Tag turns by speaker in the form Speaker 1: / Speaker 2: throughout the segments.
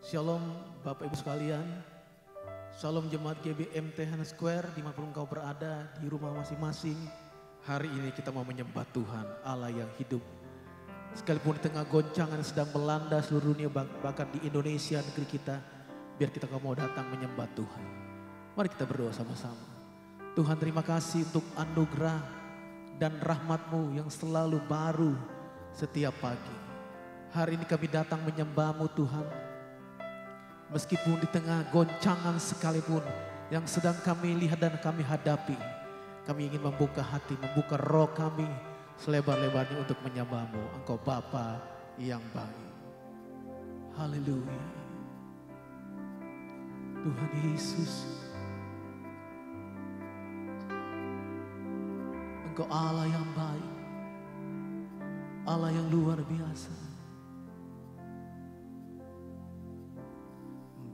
Speaker 1: Shalom Bapak Ibu sekalian, Shalom Jemaat GBM Tehana Square dimanapun engkau berada di rumah masing-masing. Hari ini kita mau menyembah Tuhan Allah yang hidup. Sekalipun di tengah goncangan yang sedang melanda seluruh dunia, bahkan di Indonesia negeri kita, biar kita mau datang menyembah Tuhan. Mari kita berdoa sama-sama. Tuhan, terima kasih untuk anugerah dan rahmat-Mu yang selalu baru setiap pagi. Hari ini kami datang menyembah-Mu Tuhan. Meskipun di tengah goncangan sekalipun yang sedang kami lihat dan kami hadapi, kami ingin membuka hati, membuka roh kami selebar-lebarnya untuk menyembah-Mu. Engkau Bapa yang baik. Haleluya. Tuhan Yesus, Engkau Allah yang baik, Allah yang luar biasa.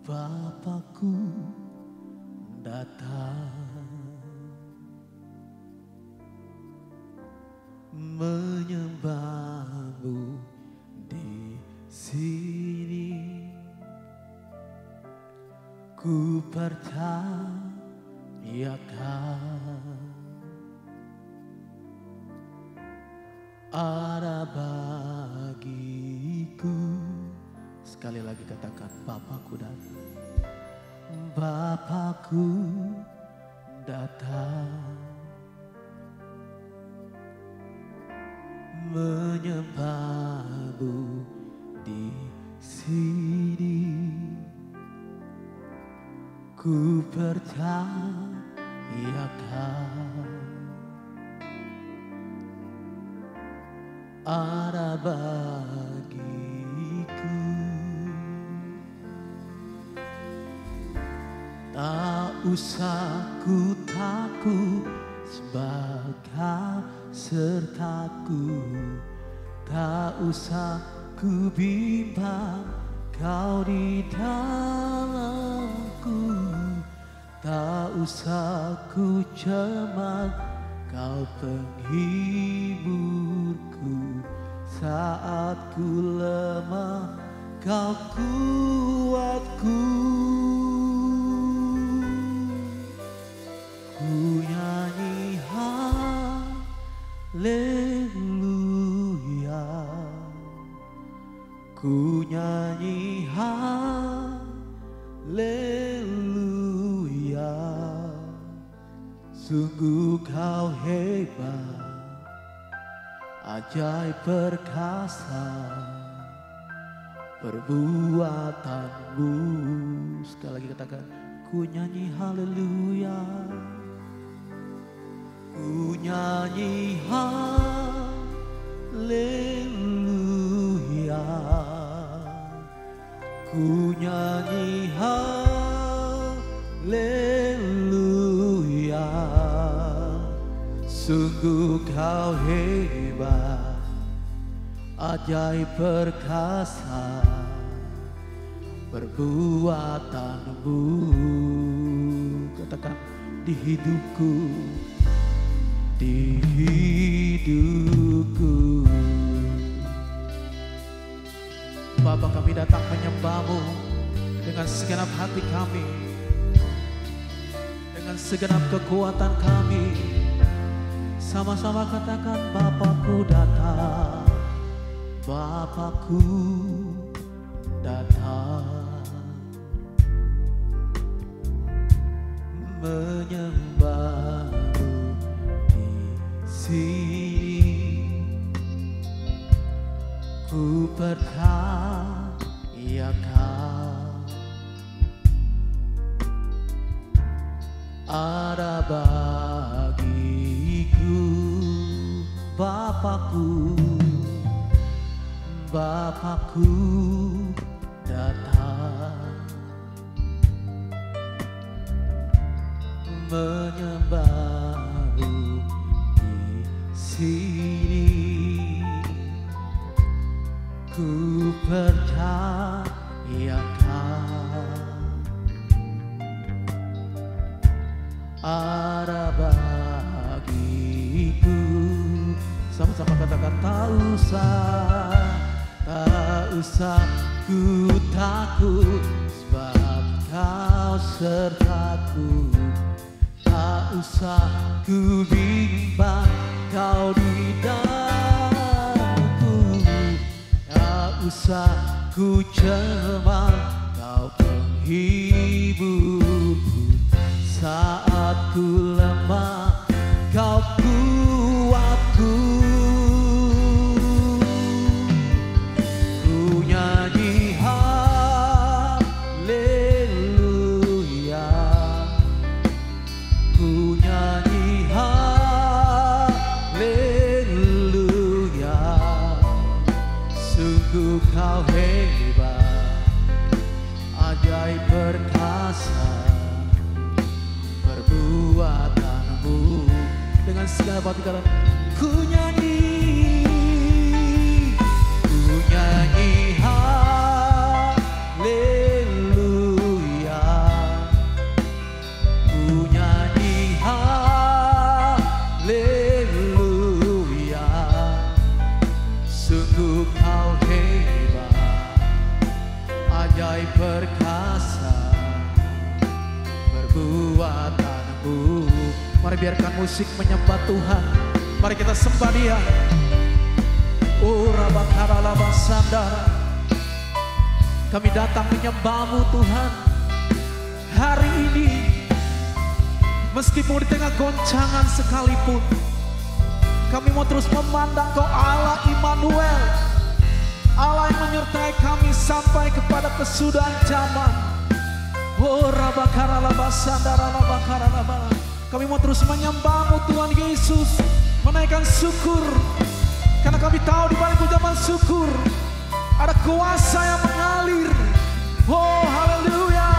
Speaker 1: Bapakku datang menyembah-Mu di sini. Ku percayakan ada bagiku. Sekali lagi katakan, Bapakku datang. Bapakku datang menyembah-Mu di sini. Ku percayakan ada bagiku. Tak usah ku takut sebagai sertaku, tak usah ku bimbang Kau di dalamku, tak usah ku cemas Kau penghiburku. Saat ku lemah Kau kuatku. Ku nyanyi haleluya, ku nyanyi haleluya. Sungguh Kau hebat, ajaib perkasa perbuatan-Mu. Sekali lagi katakan, ku nyanyi haleluya, ku nyanyi haleluya, ku nyanyi haleluya. Sungguh Kau hebat, ajaib perkasa perbuatan-Mu. Katakan, di hidupku, di hidupku. Bapa, kami datang menyembah-Mu dengan segenap hati kami, dengan segenap kekuatan kami. Sama-sama katakan, Bapakku datang, Bapakku datang menyembah-Mu di sini. Ku percayakan ada bagiku. Bapakku, Bapakku datang menyembah-Mu di sini. Ku percayakan ada bagiku. Sama-sama katakan, tak usah Tak usah ku takut, sebab Kau sertaku. Tak usah ku bimbang, Kau di dalamku. Tak usah ku cemas, Kau penghiburku. Saat ku lemah, Kau kuatku. Ku nyanyi haleluya, ku nyanyi haleluya. Sungguh Kau hebat, ajaib perkasa perbuatanmu. Dengan segala hati kalian, ku nyanyi haleluya, ku nyanyi haleluya. Sungguh Kau hebat, ajaib perkasa perbuatanmu. Mari biarkan musik menyembah Tuhan. Mari kita sembah Dia. Oh Rabakaralabasandara, kami datang menyembah-Mu Tuhan hari ini. Meskipun di tengah goncangan sekalipun, kami mau terus memandang Kau Allah Immanuel, Allah yang menyertai kami sampai kepada kesudahan zaman. Oh Rabakaralabasandara, Rabakaralabasandara, kami mau terus menyembah-Mu Tuhan Yesus, menaikkan syukur. Karena kami tahu di balik ucapan syukur ada kuasa yang mengalir. Oh haleluya.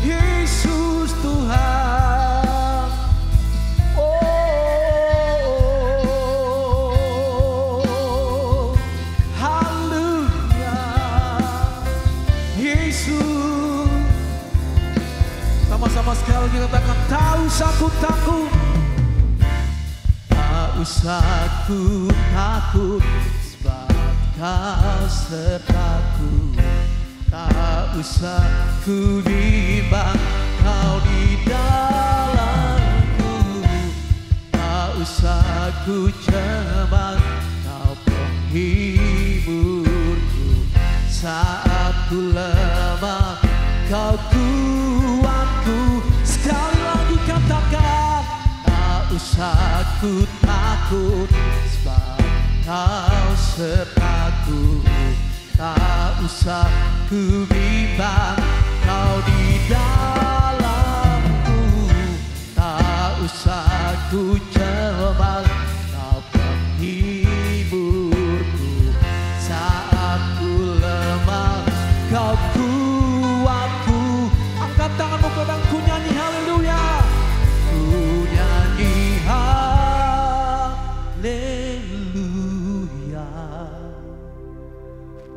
Speaker 1: Yesus Tuhan. Oh haleluya. Yesus. Sama-sama sekali lagi katakan, tak usah ku takut. Tak usah ku takut, sebab Kau sertaku. Tak usah ku bimbang, Kau di dalamku. Tak usah ku cemas, Kau penghiburku. Saat ku lemah, Kau kuatku. Sekali lagi katakan, tak usah ku takut, sebab Kau sertaku. Tak usah ku bimbang, Kau di dalamku. Tak usah ku cemas, Kau penghiburku. Saat ku lemah, Kau kuatku. Angkat tanganmu dan ku nyanyi haleluya. Ku nyanyi haleluya.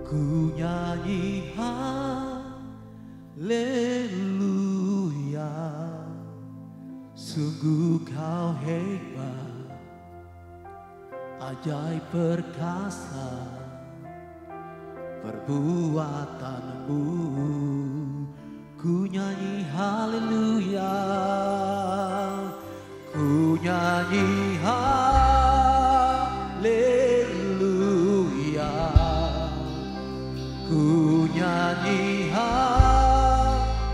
Speaker 1: Ku nyanyi haleluya. Sungguh Kau hebat, ajaib perkasa perbuatanmu. Ku nyanyi haleluya. Ku nyanyi haleluya. Ku nyanyi haleluya.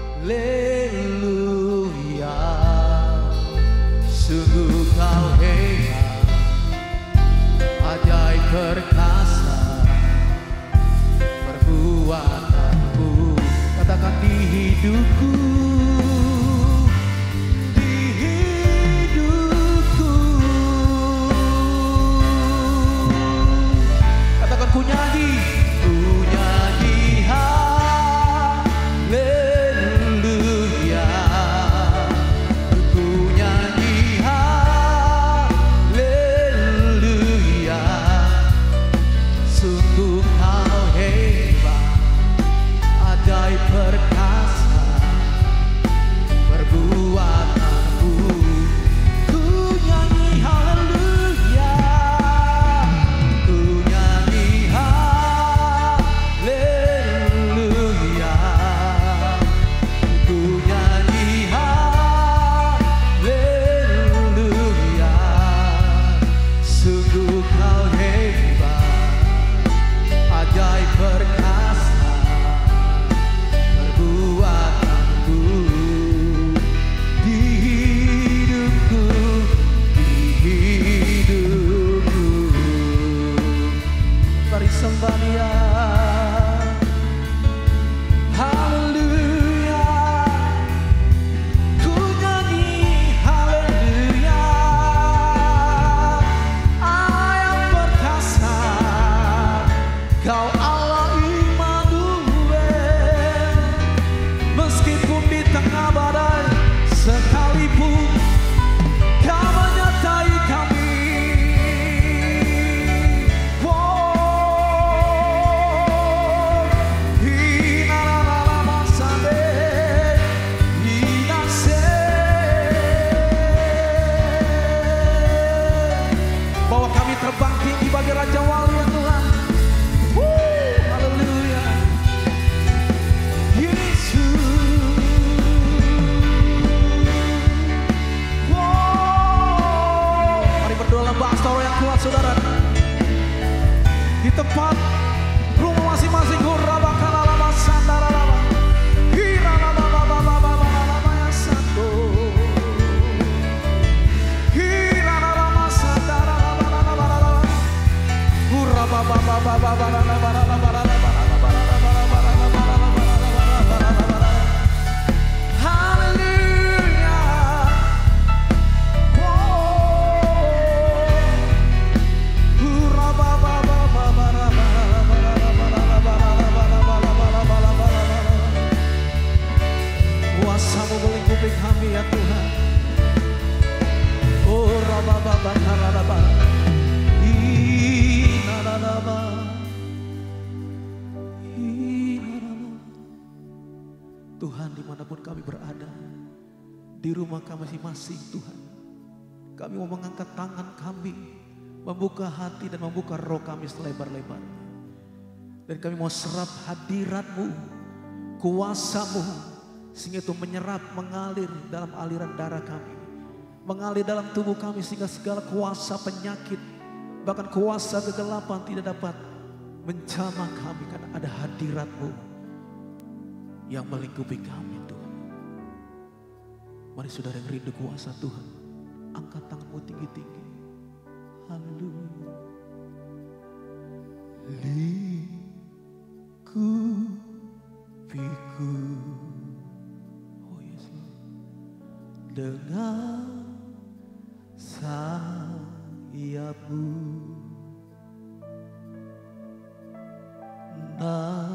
Speaker 1: Sungguh Kau hebat, ajaib perkasa perbuatanmu. Katakan di hidupku, di hidupku. Katakan ku nyanyi. terbang tinggi bagi Raja Wali ya Tuhan. Haleluya. Yesus. Mari berdoa dalam bahasa roh yang kuat saudara. Di tempat rumah masing-masing. Kuasamu melingkupi kami ya Tuhan. Oh rababa karababa. Tuhan, dimanapun kami berada, di rumah kami masing-masing Tuhan, kami mau mengangkat tangan kami, membuka hati dan membuka roh kami selebar-lebarnya. Dan kami mau serap hadirat-Mu, kuasa-Mu, sehingga itu menyerap, mengalir dalam aliran darah kami, mengalir dalam tubuh kami, sehingga segala kuasa penyakit, bahkan kuasa kegelapan tidak dapat menjamah kami, karena ada hadirat-Mu yang melingkupi kami Tuhan. Mari saudara yang rindu kuasa Tuhan, angkat tanganmu tinggi-tinggi. Haleluya. Lingkupiku, oh yes Lord, dengan sayap-Mu. Naungiku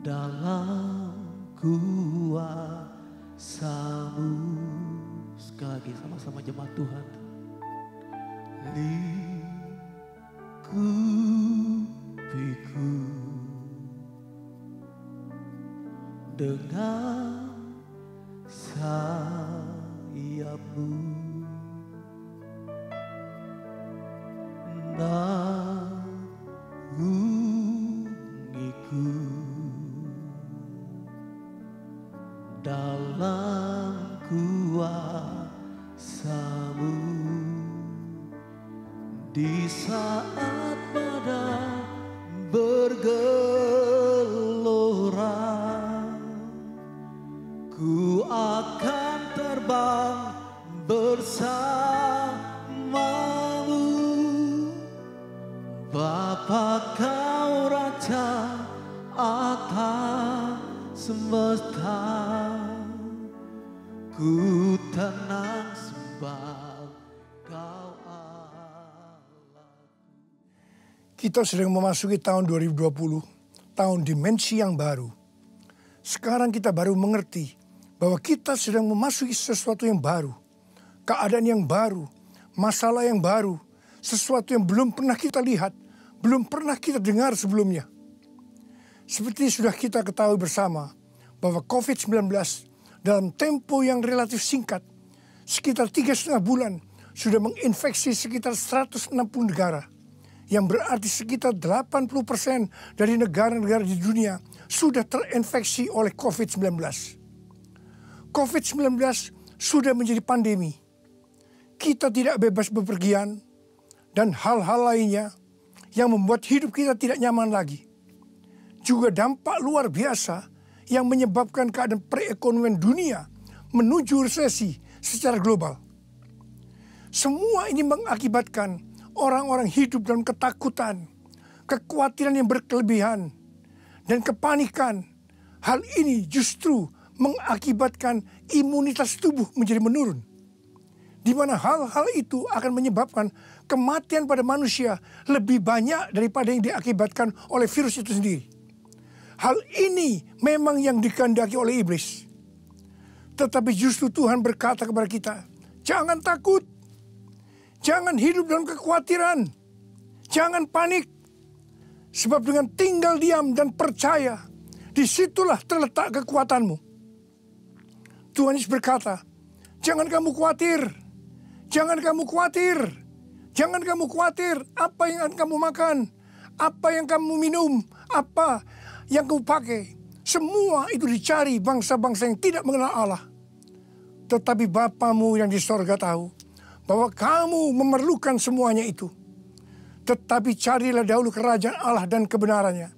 Speaker 1: dalam kuasa-Mu. Sekali lagi sama-sama jemaat Tuhan. Lingkupiku dengan sayap-Mu. Naungiku dalam kuasa-Mu. Di saat badai bergelora, ku akan terbang bersama-Mu. Bapa, Kau Raja atas semesta, ku tenang sebab Kau Allah.
Speaker 2: Kita sedang memasuki tahun 2020, tahun dimensi yang baru. Sekarang kita baru mengerti bahwa kita sedang memasuki sesuatu yang baru, keadaan yang baru, masalah yang baru, sesuatu yang belum pernah kita lihat, belum pernah kita dengar sebelumnya. Seperti sudah kita ketahui bersama bahwa COVID-19 dalam tempo yang relatif singkat, sekitar 3,5 bulan, sudah menginfeksi sekitar 160 negara. Yang berarti sekitar 80% dari negara-negara di dunia sudah terinfeksi oleh COVID-19. COVID-19 sudah menjadi pandemi. Kita tidak bebas bepergian dan hal-hal lainnya yang membuat hidup kita tidak nyaman lagi. Juga dampak luar biasa yang menyebabkan keadaan perekonomian dunia menuju resesi secara global. Semua ini mengakibatkan orang-orang hidup dalam ketakutan, kekhawatiran yang berkelebihan, dan kepanikan. Hal ini justru mengakibatkan imunitas tubuh menjadi menurun, di mana hal-hal itu akan menyebabkan kematian pada manusia lebih banyak daripada yang diakibatkan oleh virus itu sendiri. Hal ini memang yang dikehendaki oleh iblis. Tetapi justru Tuhan berkata kepada kita, jangan takut, jangan hidup dalam kekhawatiran, jangan panik. Sebab dengan tinggal diam dan percaya, disitulah terletak kekuatanmu. Tuhan Yesus berkata, jangan kamu khawatir, jangan kamu khawatir, jangan kamu khawatir apa yang akan kamu makan, apa yang kamu minum, apa yang kamu pakai. Semua itu dicari bangsa-bangsa yang tidak mengenal Allah. Tetapi Bapamu yang di sorga tahu bahwa kamu memerlukan semuanya itu. Tetapi carilah dahulu kerajaan Allah dan kebenarannya,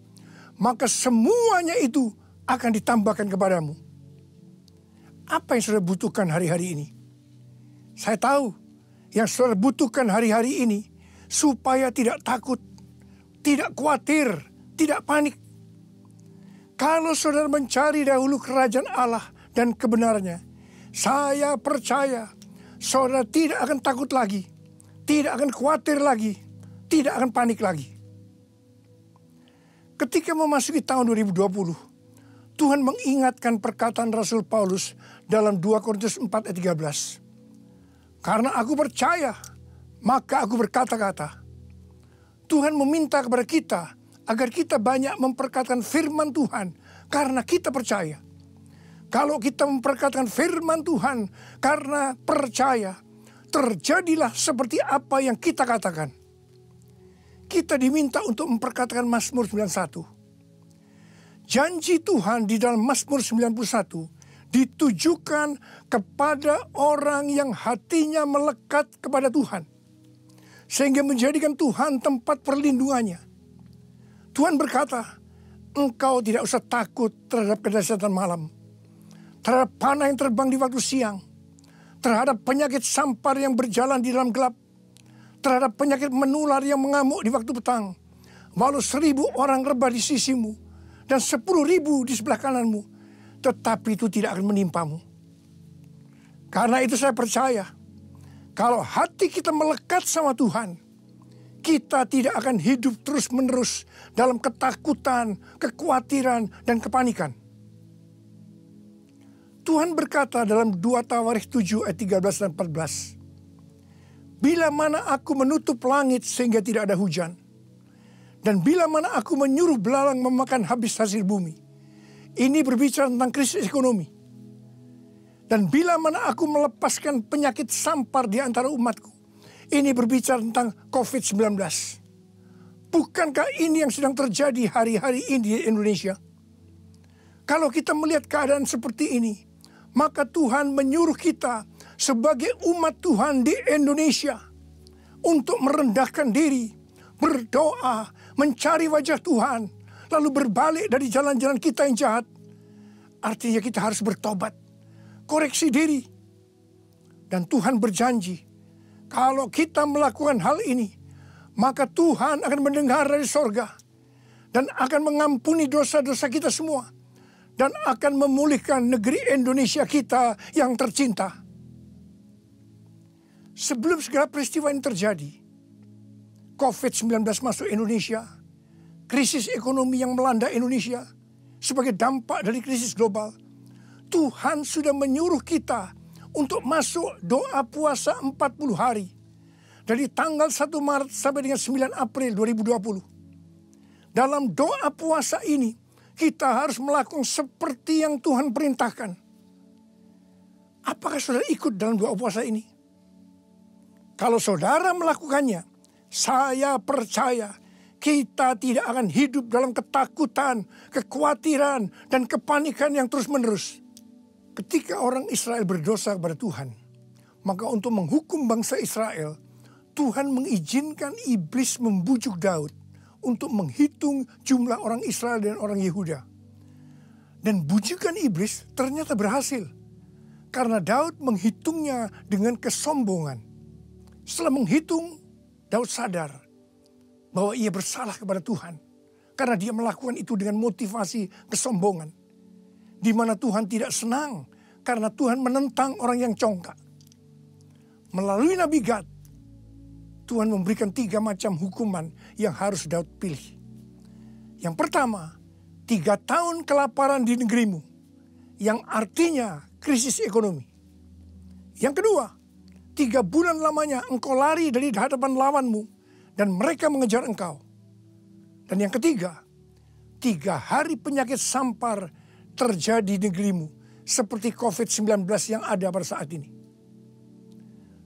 Speaker 2: maka semuanya itu akan ditambahkan kepadamu. Apa yang saudara butuhkan hari-hari ini? Saya tahu yang saudara butuhkan hari-hari ini supaya tidak takut, tidak khawatir, tidak panik. Kalau saudara mencari dahulu kerajaan Allah dan kebenarannya, saya percaya saudara tidak akan takut lagi, tidak akan khawatir lagi, tidak akan panik lagi. Ketika memasuki tahun 2020, Tuhan mengingatkan perkataan Rasul Paulus dalam 2 Korintus 4 ayat 13. Karena aku percaya, maka aku berkata-kata. Tuhan meminta kepada kita agar kita banyak memperkatakan firman Tuhan karena kita percaya. Kalau kita memperkatakan firman Tuhan karena percaya, terjadilah seperti apa yang kita katakan. Kita diminta untuk memperkatakan Mazmur 91. Janji Tuhan di dalam Mazmur 91 ditujukan kepada orang yang hatinya melekat kepada Tuhan, sehingga menjadikan Tuhan tempat perlindungannya. Tuhan berkata, engkau tidak usah takut terhadap kedahsyatan malam, terhadap panah yang terbang di waktu siang, terhadap penyakit sampar yang berjalan di dalam gelap, terhadap penyakit menular yang mengamuk di waktu petang. Walau 1000 orang rebah di sisimu dan 10.000 di sebelah kananmu, tetapi itu tidak akan menimpamu. Karena itu saya percaya, kalau hati kita melekat sama Tuhan, kita tidak akan hidup terus-menerus dalam ketakutan, kekhawatiran, dan kepanikan. Tuhan berkata dalam 2 Tawarikh 7 ayat 13 dan 14. Bila mana aku menutup langit sehingga tidak ada hujan, dan bila mana aku menyuruh belalang memakan habis hasil bumi. Ini berbicara tentang krisis ekonomi. Dan bila mana aku melepaskan penyakit sampar di antara umatku. Ini berbicara tentang COVID-19. Bukankah ini yang sedang terjadi hari-hari ini di Indonesia? Kalau kita melihat keadaan seperti ini, maka Tuhan menyuruh kita sebagai umat Tuhan di Indonesia untuk merendahkan diri, berdoa, mencari wajah Tuhan, lalu berbalik dari jalan-jalan kita yang jahat. Artinya kita harus bertobat, koreksi diri. Dan Tuhan berjanji, kalau kita melakukan hal ini, maka Tuhan akan mendengar dari sorga dan akan mengampuni dosa-dosa kita semua, dan akan memulihkan negeri Indonesia kita yang tercinta. Sebelum segala peristiwa ini terjadi, COVID-19 masuk Indonesia, krisis ekonomi yang melanda Indonesia sebagai dampak dari krisis global, Tuhan sudah menyuruh kita untuk masuk doa puasa 40 hari. Dari tanggal 1 Maret sampai dengan 9 April 2020. Dalam doa puasa ini, kita harus melakukan seperti yang Tuhan perintahkan. Apakah saudara ikut dalam doa puasa ini? Kalau saudara melakukannya, saya percaya kita tidak akan hidup dalam ketakutan, kekhawatiran, dan kepanikan yang terus-menerus. Ketika orang Israel berdosa kepada Tuhan, maka untuk menghukum bangsa Israel, Tuhan mengizinkan iblis membujuk Daud untuk menghitung jumlah orang Israel dan orang Yehuda. Dan bujukan iblis ternyata berhasil, karena Daud menghitungnya dengan kesombongan. Setelah menghitung, Daud sadar bahwa ia bersalah kepada Tuhan, karena dia melakukan itu dengan motivasi kesombongan. Di mana Tuhan tidak senang karena Tuhan menentang orang yang congkak. Melalui Nabi Gad, Tuhan memberikan 3 macam hukuman yang harus Daud pilih. Yang pertama, 3 tahun kelaparan di negerimu, yang artinya krisis ekonomi. Yang kedua, 3 bulan lamanya engkau lari dari hadapan lawanmu dan mereka mengejar engkau. Dan yang ketiga, 3 hari penyakit sampar terjadi di negerimu seperti COVID-19 yang ada pada saat ini.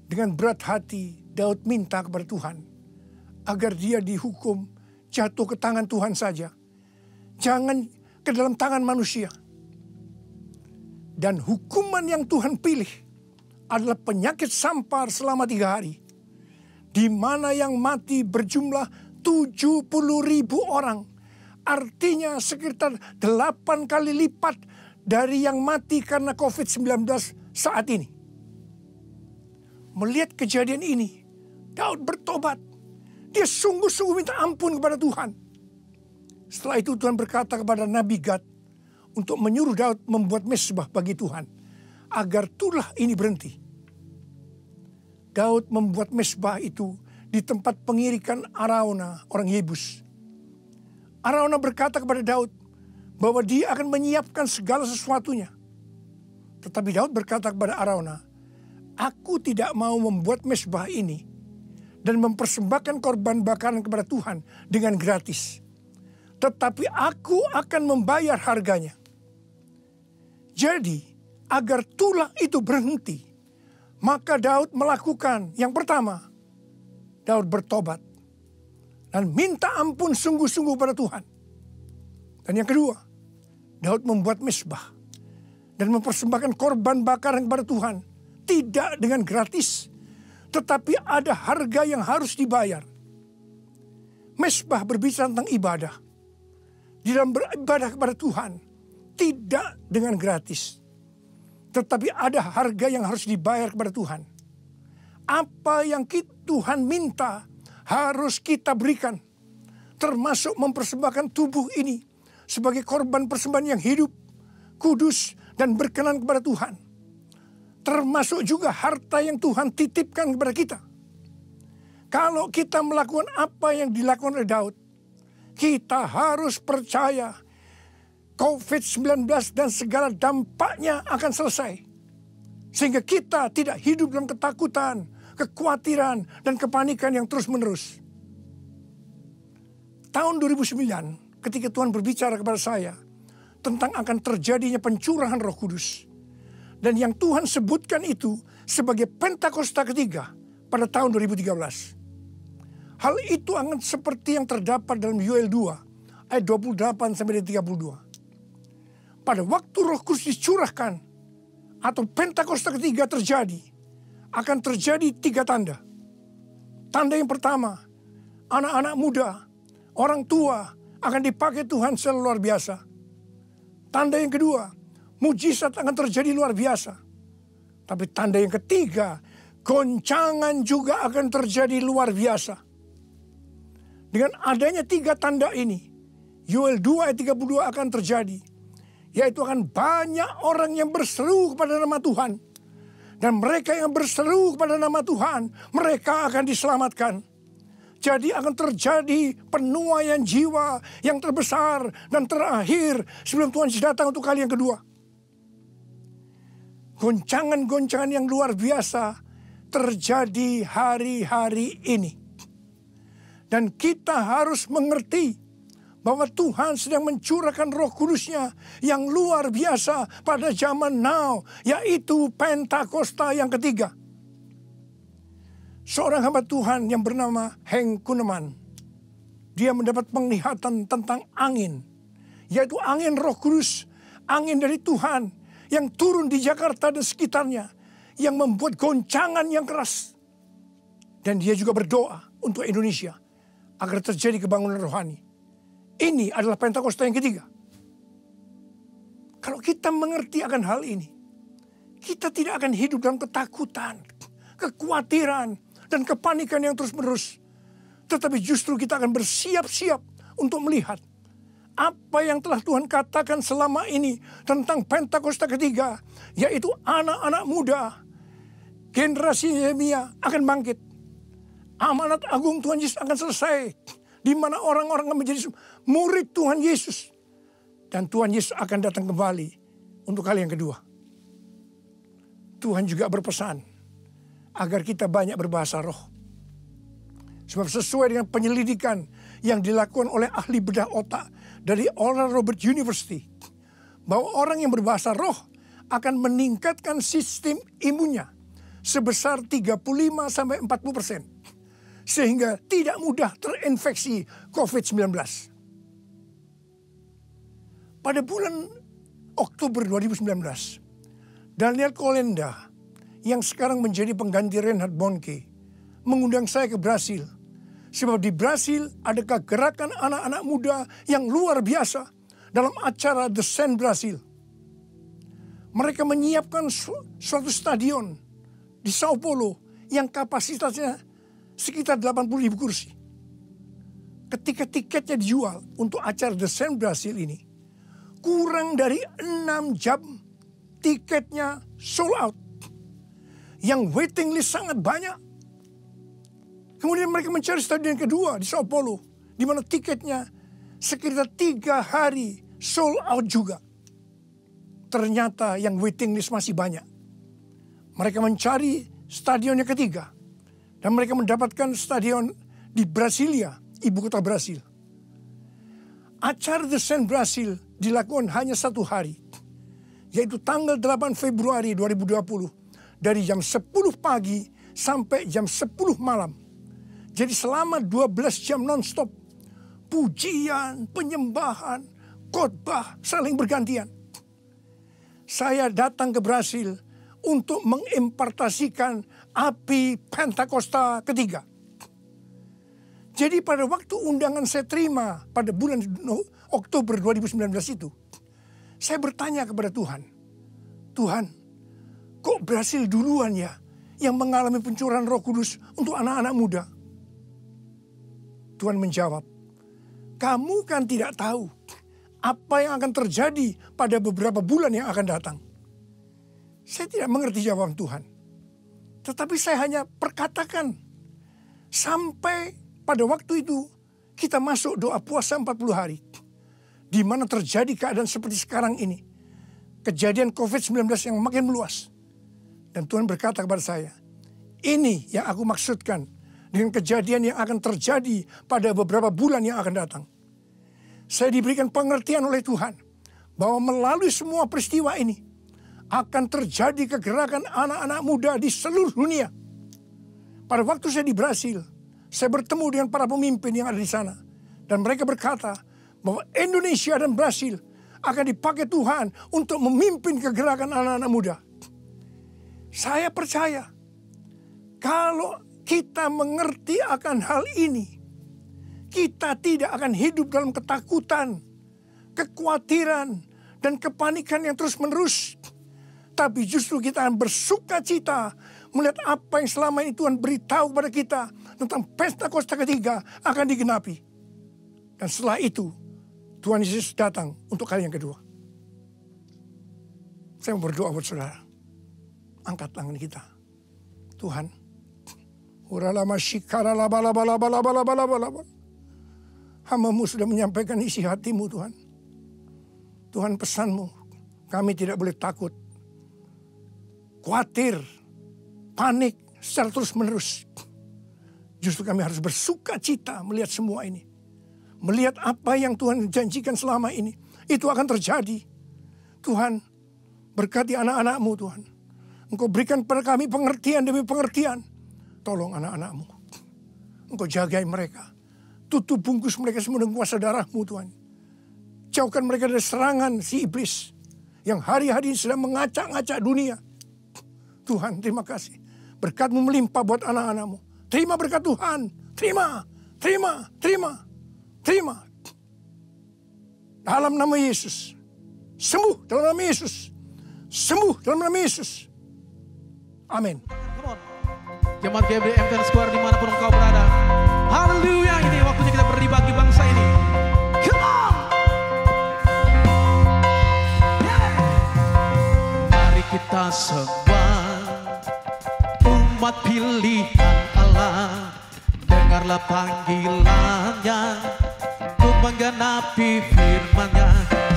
Speaker 2: Dengan berat hati Daud minta kepada Tuhan agar dia dihukum jatuh ke tangan Tuhan saja. Jangan ke dalam tangan manusia. Dan hukuman yang Tuhan pilih adalah penyakit sampar selama 3 hari. Di mana yang mati berjumlah 70.000 orang. Artinya sekitar 8 kali lipat dari yang mati karena COVID-19 saat ini. Melihat kejadian ini, Daud bertobat. Dia sungguh-sungguh minta ampun kepada Tuhan. Setelah itu Tuhan berkata kepada Nabi Gad untuk menyuruh Daud membuat mezbah bagi Tuhan, agar tulah ini berhenti. Daud membuat mezbah itu di tempat pengirikan Arauna, orang Yebus. Arauna berkata kepada Daud bahwa dia akan menyiapkan segala sesuatunya. Tetapi Daud berkata kepada Arauna, aku tidak mau membuat mezbah ini dan mempersembahkan korban bakaran kepada Tuhan dengan gratis. Tetapi aku akan membayar harganya. Jadi, agar tulah itu berhenti, maka Daud melakukan yang pertama, Daud bertobat dan minta ampun sungguh-sungguh pada Tuhan. Dan yang kedua, Daud membuat mezbah dan mempersembahkan korban bakaran kepada Tuhan. Tidak dengan gratis, tetapi ada harga yang harus dibayar. Mezbah berbicara tentang ibadah. Di dalam beribadah kepada Tuhan, tidak dengan gratis, tetapi ada harga yang harus dibayar kepada Tuhan. Apa yang Tuhan minta harus kita berikan, termasuk mempersembahkan tubuh ini sebagai korban persembahan yang hidup, kudus, dan berkenan kepada Tuhan. Termasuk juga harta yang Tuhan titipkan kepada kita. Kalau kita melakukan apa yang dilakukan oleh Daud, kita harus percaya COVID-19 dan segala dampaknya akan selesai. Sehingga kita tidak hidup dalam ketakutan, kekhawatiran, dan kepanikan yang terus-menerus. Tahun 2009, ketika Tuhan berbicara kepada saya tentang akan terjadinya pencurahan Roh Kudus. Dan yang Tuhan sebutkan itu sebagai Pentakosta ketiga pada tahun 2013. Hal itu akan seperti yang terdapat dalam Yoel 2 ayat 28-32. Pada waktu Roh Kudus dicurahkan atau Pentakosta ketiga terjadi, akan terjadi 3 tanda. Tanda yang pertama, anak-anak muda, orang tua akan dipakai Tuhan secara luar biasa. Tanda yang kedua, mujizat akan terjadi luar biasa. Tapi tanda yang ketiga, goncangan juga akan terjadi luar biasa. Dengan adanya 3 tanda ini, Yoel 2 ayat 32 akan terjadi. Yaitu akan banyak orang yang berseru kepada nama Tuhan. Dan mereka yang berseru kepada nama Tuhan, mereka akan diselamatkan. Jadi akan terjadi penuaian jiwa yang terbesar dan terakhir sebelum Tuhan Yesus datang untuk kali yang kedua. Goncangan-goncangan yang luar biasa terjadi hari-hari ini. Dan kita harus mengerti bahwa Tuhan sedang mencurahkan Roh Kudus-Nya yang luar biasa pada zaman now, yaitu Pentakosta yang ketiga. Seorang hamba Tuhan yang bernama Henk Kuneman, dia mendapat penglihatan tentang angin, yaitu angin Roh Kudus, angin dari Tuhan yang turun di Jakarta dan sekitarnya, yang membuat goncangan yang keras. Dan dia juga berdoa untuk Indonesia agar terjadi kebangunan rohani. Ini adalah Pentakosta yang ketiga. Kalau kita mengerti akan hal ini, kita tidak akan hidup dalam ketakutan, kekhawatiran, dan kepanikan yang terus-menerus. Tetapi justru kita akan bersiap-siap untuk melihat apa yang telah Tuhan katakan selama ini tentang Pentakosta ketiga, yaitu anak-anak muda, generasi Yeremia akan bangkit. Amanat agung Tuhan Yesus akan selesai, di mana orang-orang akan menjadi murid Tuhan Yesus. Dan Tuhan Yesus akan datang kembali untuk kali yang kedua. Tuhan juga berpesan agar kita banyak berbahasa roh. Sebab sesuai dengan penyelidikan yang dilakukan oleh ahli bedah otak dari Oral Roberts University, bahwa orang yang berbahasa roh akan meningkatkan sistem imunnya sebesar 35-40%. Sehingga tidak mudah terinfeksi COVID-19. Pada bulan Oktober 2019, Daniel Kolenda yang sekarang menjadi pengganti Reinhard Bonnke mengundang saya ke Brasil. Sebab di Brasil ada gerakan anak-anak muda yang luar biasa dalam acara The Sen Brasil. Mereka menyiapkan suatu stadion di Sao Paulo yang kapasitasnya sekitar 80.000 kursi. Ketika tiketnya dijual untuk acara The Sen Brasil ini, kurang dari 6 jam tiketnya sold out. Yang waiting list sangat banyak. Kemudian mereka mencari stadion kedua di Sao Paulo, di mana tiketnya sekitar 3 hari sold out juga. Ternyata yang waiting list masih banyak. Mereka mencari stadion yang ketiga. Dan mereka mendapatkan stadion di Brasilia, ibu kota Brasil. Acara The Sen Brasil dilakukan hanya 1 hari. Yaitu tanggal 8 Februari 2020. Dari jam 10 pagi sampai jam 10 malam. Jadi selama 12 jam non-stop. Pujian, penyembahan, khotbah saling bergantian. Saya datang ke Brasil untuk mengimpartasikan api Pentakosta ketiga. Jadi pada waktu undangan saya terima pada bulan Oktober 2019 itu, saya bertanya kepada Tuhan, Tuhan, kok Brasil duluan ya yang mengalami pencurahan Roh Kudus untuk anak-anak muda? Tuhan menjawab, kamu kan tidak tahu apa yang akan terjadi pada beberapa bulan yang akan datang. Saya tidak mengerti jawaban Tuhan. Tetapi saya hanya perkatakan. Sampai pada waktu itu kita masuk doa puasa 40 hari. Di mana terjadi keadaan seperti sekarang ini. Kejadian COVID-19 yang makin meluas. Dan Tuhan berkata kepada saya, ini yang aku maksudkan dengan kejadian yang akan terjadi pada beberapa bulan yang akan datang. Saya diberikan pengertian oleh Tuhan bahwa melalui semua peristiwa ini akan terjadi kegerakan anak-anak muda di seluruh dunia. Pada waktu saya di Brasil, saya bertemu dengan para pemimpin yang ada di sana. Dan mereka berkata bahwa Indonesia dan Brasil akan dipakai Tuhan untuk memimpin kegerakan anak-anak muda. Saya percaya kalau kita mengerti akan hal ini, kita tidak akan hidup dalam ketakutan, kekhawatiran, dan kepanikan yang terus-menerus. Tapi justru kita akan bersuka cita melihat apa yang selama ini Tuhan beritahu kepada kita tentang Pentakosta ketiga akan digenapi. Dan setelah itu Tuhan Yesus datang untuk kali yang kedua. Saya mau berdoa buat saudara. Angkat tangan kita. Tuhan. Hamba-Mu sudah menyampaikan isi hatimu Tuhan. Tuhan, pesan-Mu, kami tidak boleh takut, khawatir, panik secara terus-menerus. Justru kami harus bersuka cita melihat semua ini. Melihat apa yang Tuhan janjikan selama ini. Itu akan terjadi. Tuhan, berkati anak-anak-Mu Tuhan. Engkau berikan pada kami pengertian demi pengertian. Tolong anak-anak-Mu. Engkau jagai mereka. Tutup bungkus mereka semua dengan kuasa darah-Mu Tuhan. Jauhkan mereka dari serangan si iblis. Yang hari-hari sedang mengacak-ngacak dunia. Tuhan, terima kasih. Berkat-Mu melimpah buat anak-anak-Mu. Terima berkat Tuhan. Terima. Dalam nama Yesus. Sembuh dalam nama Yesus. Sembuh dalam nama Yesus. Amin.
Speaker 1: Jemaat GBM Ten Square dimanapun engkau berada. Haleluya, ini waktunya kita beri bagi bangsa ini. Come on. Yeah. Mari kita semua umat pilihan Allah, dengarlah panggilannya untuk menggenapi firman-Nya.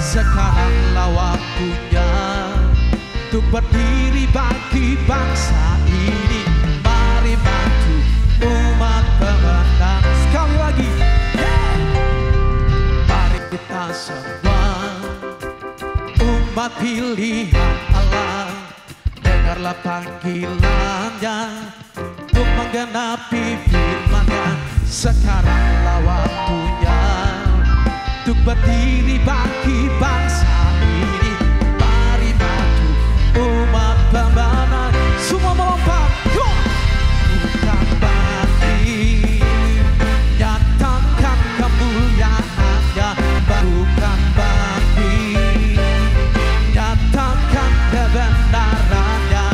Speaker 1: Sekaranglah waktunya untuk berdiri bagi bangsa ini. Mari bantu umat pemenang. Sekali lagi, yeah. Mari kita semua umat pilihan Allah, biarlah panggilannya untuk menggenapi firman-Nya. Sekaranglah waktunya untuk berdiri bagi bangsa ini. Mari maju umat pembana, semua melompat. Bukan bagi nyatakan kemuliaan-Nya, bukan bagi nyatakan kebenaran-Nya,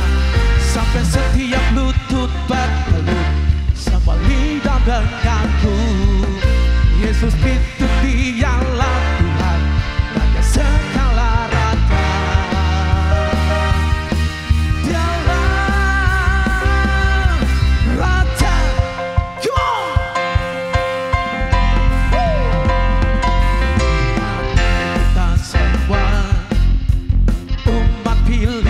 Speaker 1: sampai setiap lutut bertelut, semua lidah mengaku Yesus itu dialah Tuhan, Raja segala raja. Dialah Raja. Come on. Kita semua umat pilihan